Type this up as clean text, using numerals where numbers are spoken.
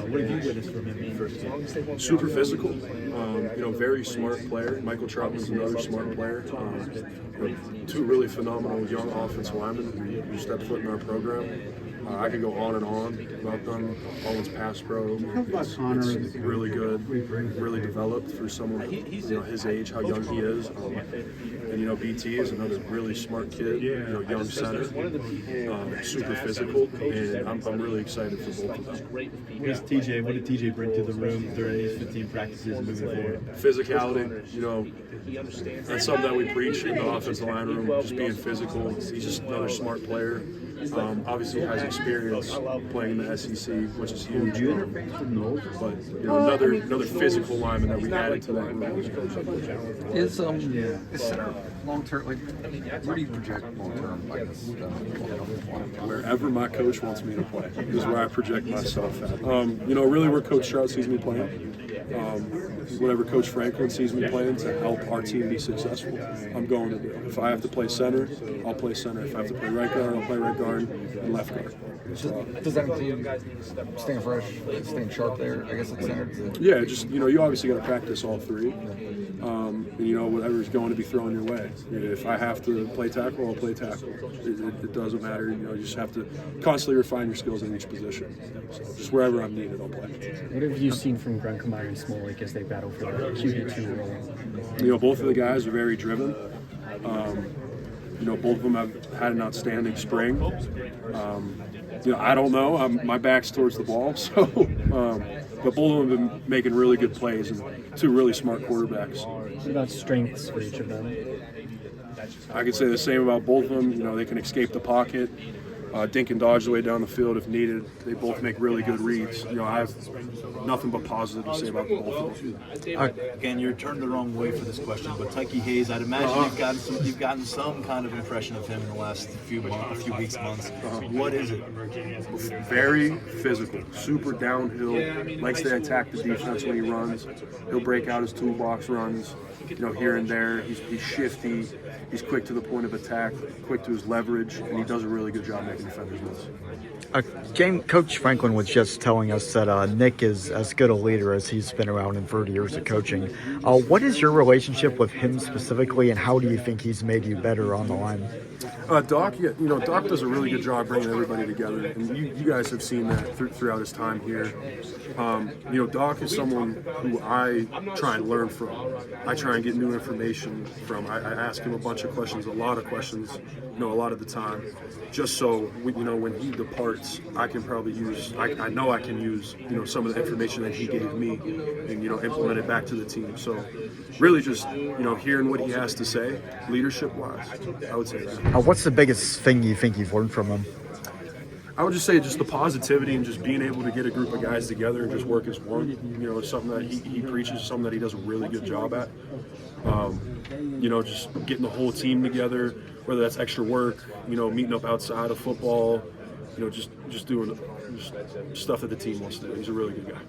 What have you witnessed from him in the first game? Super physical, very smart player. Michael Troutman's another smart player. Two really phenomenal young offensive linemen who stepped foot in our program. I could go on and on about them. Owen's pass pro. It's really good, really developed for someone his age, how young he is. And BT is another really smart kid, young center, super physical, and I'm really excited for both of them. What did TJ bring to the room during these 15 practices and moving forward? Physicality, that's something that we preach in the offensive line room, just being physical. He's just another smart player. Obviously has experience playing in the SEC, which is huge. But another physical lineman that we added to that group. Is center long term? Like, where do you project long term? Wherever my coach wants me to play is where I project myself at. Really where Coach Stroud sees me playing. Whatever Coach Franklin sees me playing to help our team be successful, I'm going to do. If I have to play center, I'll play center. If I have to play right guard, I'll play right guard and left guard. Does that include staying fresh, staying sharp there, I guess, at center? Yeah, just, you obviously got to practice all three. Whatever's going to be thrown your way. If I have to play tackle, I'll play tackle. It doesn't matter. You just have to constantly refine your skills in each position. So just wherever I'm needed, I'll play. What have you seen from Grunkemeyer and Smolik as they battle for the QB2 role? Both of the guys are very driven. Both of them have had an outstanding spring. I don't know. My back's towards the ball, so. But both of them have been making really good plays and two really smart quarterbacks. What about strengths for each of them? I could say the same about both of them. They can escape the pocket, dink and dodge the way down the field if needed. They both make really good reads. I have nothing but positive to say about both of them. Again, you're turned the wrong way for this question, but Tyke Hayes, I'd imagine you've gotten some kind of impression of him in the last few weeks, months. What is it? Very physical, super downhill, likes to attack the defense when he runs. He'll break out his toolbox runs, here and there. He's shifty. He's quick to the point of attack, quick to his leverage, and he does a really good job making defenders miss. Coach Franklin was just telling us that Nick is as good a leader as he's been around in 30 years of coaching. What is your relationship with him specifically, and how do you think he's made you better on the line? Doc, Doc does a really good job bringing everybody together, and you guys have seen that throughout his time here. Doc is someone who I try and learn from. I try and get new information from. I ask him a bunch of questions, a lot of questions, a lot of the time, just so when he departs, I can probably use. I know I can use some of the information that he gave me, and implement it back to the team. So, really, just hearing what he has to say, leadership-wise, I would say that. What's the biggest thing you think you've learned from him? I would just say just the positivity and just being able to get a group of guys together and just work as one. It's something that he preaches, something that he does a really good job at. Just getting the whole team together, whether that's extra work, meeting up outside of football, just doing stuff that the team wants to do. He's a really good guy.